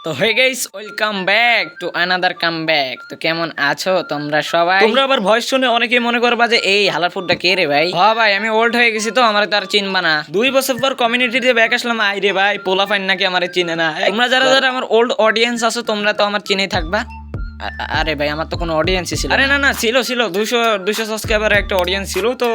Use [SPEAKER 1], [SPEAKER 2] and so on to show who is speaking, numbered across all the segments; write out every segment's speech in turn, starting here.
[SPEAKER 1] তো hey guys, welcome back to another comeback. তো কেমন আছো তোমরা সবাই? তোমরা আবার ভয়েস শুনে অনেকেই মনে করবা যে এই হালারপুরটা কে রে ভাই? হ্যাঁ ভাই, আমি ওল্ড হয়ে গেছি তো আমার তো আর চিনবা না। 2 বছর পর কমিউনিটিতে ব্যাক আসলাম। আই রে ভাই, পোলা ফাইন নাকি আমারে চিনে না। তোমরা যারা যারা আমার ওল্ড অডিয়েন্স আছো তোমরা তো আমার চিনেই থাকবা। আরে ভাই, আমার তো কোনো অডিয়েন্সই ছিল। আরে না, ছিল 200 সাবস্ক্রাইবারের একটা অডিয়েন্স ছিল। তো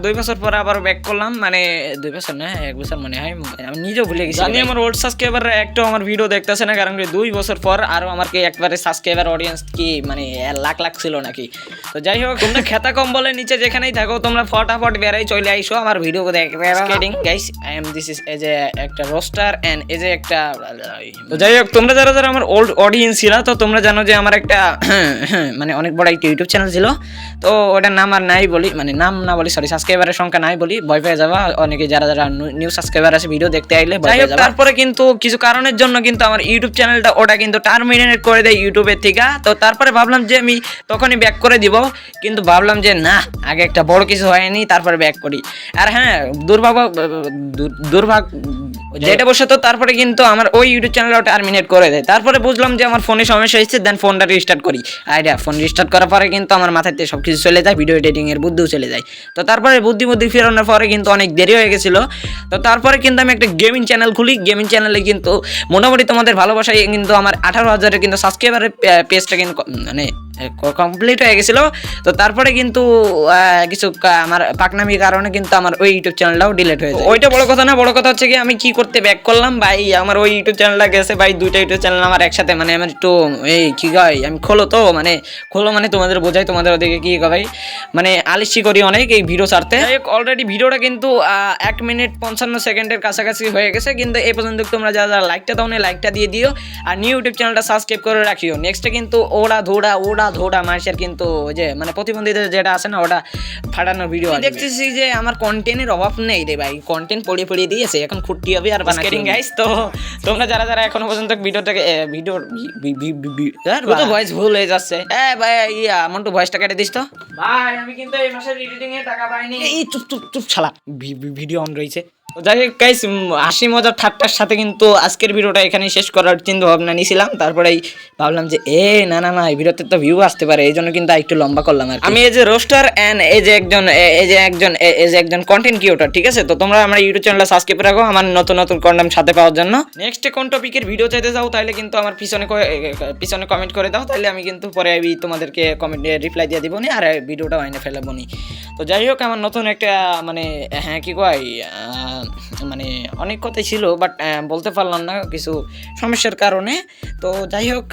[SPEAKER 1] 2 বছর পর আবার ব্যাক করলাম, মানে 2 বছর না, 1 বছর মনে হয়, আমি নিজেও ভুলে গেছি। জানি আমার ওল্ড সাবস্ক্রাইবাররা একটু আমার ভিডিও দেখতেছে না, কারণ 2 বছর পর আরও আমার কি একবারে সাবস্ক্রাইবার অডিয়েন্স কি মানে লাখ লাখ ছিল নাকি। তো যাই হোক, তোমরা খেতা কম্বলের নিচে যেখানেই থাকো তোমরা ফটাফট বেড়াই চলে আইসো আমার ভিডিও দেখবে। Skating guys, I am this is as একটা রোস্টার এন্ড এজ একটা। তো যাই হোক, তোমরা যারা যারা আমার ওল্ড অডিয়েন্স ছিল তো তোমরা জানো যে আমার একটা মানে অনেক বড় একটা ইউটিউব চ্যানেল ছিল। তো ওটার নাম আর নাই বলি, মানে নাম না বলি, সরি, সাবস্ক্রাইবারের সংখ্যা নাই বলি, ভয় পেয়ে যাবা অনেকে যারা যারা নিউ সাবস্ক্রাইবার আছে ভিডিও দেখতে আইলে ভয় পেয়ে যাবা। তারপরে কিন্তু কিছু কারণের জন্য কিন্তু আমার ইউটিউব চ্যানেলটা ওটা কিন্তু টার্মিনেট করে দেয় ইউটিউবের থেকে। তো তারপরে ভাবলাম যে আমি তখনই ব্যাক করে দিব, কিন্তু ভাবলাম যে না, আগে একটা বড় কিছু হয়নি তারপরে ব্যাক করি। আর হ্যাঁ, দুর্ভাগ্য যেটা বসে, তো তারপরে কিন্তু আমার ওই ইউটিউব চ্যানেলটা টার্মিনেট করে দেয়। তারপরে বুঝলাম যে আমার ফোনে সমস্যা হয়েছে, দেন ফোনটা রিস্টার্ট করি। আইডিয়া, ফোন রিস্টার্ট করার পরে কিন্তু আমার মাথাতে সব কিছু চলে যায়, ভিডিও এডিটিং এর বুদ্ধিও চলে যায়। তো তারপরে বুদ্ধি ফেরানোর পরে কিন্তু অনেক দেরি হয়ে গেছিলো। তো তারপরে কিন্তু আমি একটা গেমিং চ্যানেল খুলি। গেমিং চ্যানেলে কিন্তু মোটামুটি তোমাদের ভালোবাসায় কিন্তু আমার 18,000-এর কিন্তু সাবস্ক্রাইবারের পেজটা কিন্তু মানে কমপ্লিট হয়ে গেছিলো। তো তারপরে কিন্তু কিছু আমার পাকনামি কারণে কিন্তু আমার ওই ইউটিউব চ্যানেলটাও ডিলিট হয়ে যায়। ওইটা বড় কথা না, বড় কথা হচ্ছে কি আমি কি করতে ব্যাক করলাম ভাই, আমার ওই ইউটিউব চ্যানেলটা গেছে ভাই, 2টা ইউটিউব চ্যানেল আমার একসাথে, মানে আমার একটু এই কি গাই আমি খোলো মানে তোমাদের বোঝাই, তোমাদের ওদিকে কি ভাই মানে আলিশি করি অনেক এই ভিডিও ছাড়তে। অলরেডি ভিডিওটা কিন্তু 1 মিনিট 55 সেকেন্ডের কাছাকাছি হয়ে গেছে, কিন্তু এই পর্যন্ত তোমরা যারা লাইকটা দাও না, লাইকটা দিয়ে দিও আর নিউ ইউটিউব চ্যানেলটা সাবস্ক্রাইব করে রাখিও। নেক্সটে কিন্তু ওড়া ধোড়া মানুষের কিন্তু যে মানে প্রতিবন্ধীদের যেটা আছে না, ওটা ফাটানোর ভিডিও দেখতেছি যে আমার কন্টেন্টের অভাব নেই রে ভাই, কন্টেন্ট পড়িয়ে দিয়েছে, এখন খুঁটি হবে আর বানাচ্ছি গাইস। তো তোমরা যারা যারা এখনো পর্যন্ত ভিডিওটাকে ভয়েস ভুল হয়ে যাচ্ছে, ভাই মন্টু ভয়েসটা কেটে দিস তো ভাই, আমি কিন্তু এই মাসের এডিটিং এ টাকা পাইনি। এই চুপ শালা, ভিডিও অন রয়েছে। যাই হোক গাইস, হাসি মজার ঠাট্টার সাথে কিন্তু আজকের ভিডিওটা এখানেই শেষ করার চিন্তা ভাবনা নিয়েছিলাম। তারপরেই ভাবলাম যে না এই ভিডিওতে তো ভিউ আসতে পারে, এই জন্য কিন্তু একটু লম্বা করলাম আর আমি। এই যে রোস্টার এন্ড এই যে একজন কন্টেন্ট ক্রিয়েটর, ঠিক আছে? তো তোমরা আমার ইউটিউব চ্যানেলটা সাবস্ক্রাইব রাখো আমার নতুন কন্টেন্ট সাথে পাওয়ার জন্য। নেক্সট কোন টপিকের ভিডিও চাইতে যাও তাহলে কিন্তু আমার পিছনে কমেন্ট করে দাও, তাহলে আমি কিন্তু পরে তোমাদেরকে কমেন্টে রিপ্লাই দিয়ে দিবনি আর ভিডিওটা আইনে ফেলাবনি। তো যাই হোক, আমার নতুন একটা মানে হ্যাঁ কি কয় মানে অনেক কথাই ছিল, বাট বলতে পারলাম না কিছু সমস্যার কারণে। তো যাই হোক,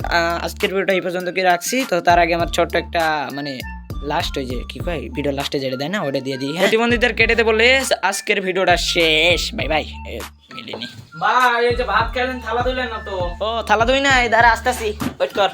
[SPEAKER 1] আজকের ভিডিওটা এই পর্যন্ত কি রাখছি। তো তার আগে আমার ছোট্ট একটা মানে লাস্ট ওই যে কি কয় ভিডিও লাস্টে যেটা দেয় না, ওটা দিয়ে দিই। প্রতিবন্ধীদের কেটে দে বলে আজকের ভিডিওটা শেষ। বাই মিলিনি ভাই। এই যে ভাত খেলেন, থালা ধুইলেন না তো? ও থালা ধুই না, এই দ্বারা আসতেছি, ওয়েট কর।